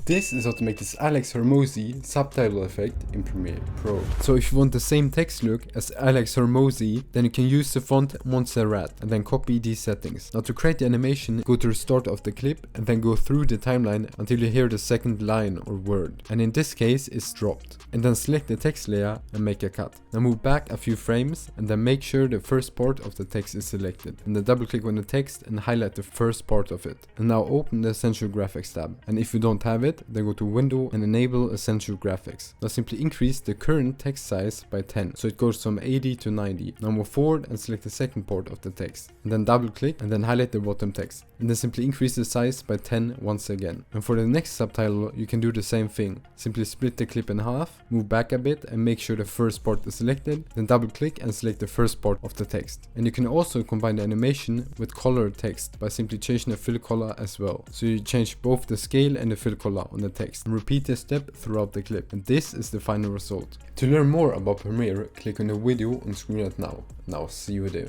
This is how to make this Alex Hormozi subtitle effect in Premiere Pro. So if you want the same text look as Alex Hormozi, then you can use the font Montserrat and then copy these settings. Now to create the animation, go to the start of the clip and then go through the timeline until you hear the second line or word. And in this case it's dropped. And then select the text layer and make a cut. Now move back a few frames and then make sure the first part of the text is selected. And then double click on the text and highlight the first part of it. And now open the Essential Graphics tab. And if you don't have it, then go to Window and enable Essential Graphics. Now simply increase the current text size by 10, so it goes from 80 to 90. Now move forward and select the second part of the text. And then double click and then highlight the bottom text. And then simply increase the size by 10 once again. And for the next subtitle, you can do the same thing. Simply split the clip in half, move back a bit and make sure the first part is selected. Then double click and select the first part of the text. And you can also combine the animation with color text by simply changing the fill color as well. So you change both the scale and the fill color on the text. And repeat this step throughout the clip. And this is the final result. To learn more about Premiere, click on the video on screen right now. Now see you there.